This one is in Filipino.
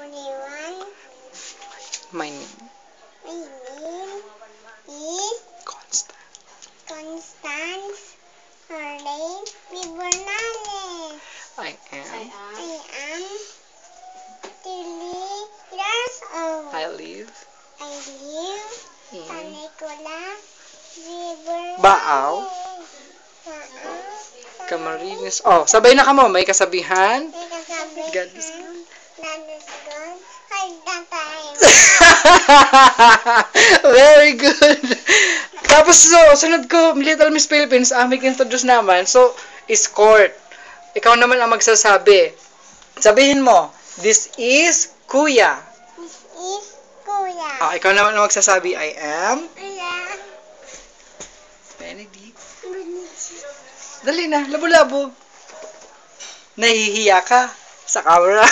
everyone. My name My name is Constance Arlene Bibernales. I am. I am 3 years old. I live I live in San Nicolas Bibernales. Baaw, Camarines. Oh, sabay na ka mo. May kasabihan. May kasabihan. God is good. God is good. All the time. Very good. Tapos, so, sunod ko, Little Miss Philippines, aming introduce naman. So, is court. Ikaw naman ang magsasabi. Sabihin mo, this is Kuya. This is Kuya. Ah, ikaw naman ang magsasabi, I am Kuya. Benedict. Dali na, labo-labo. Nahihiya ka sa camera.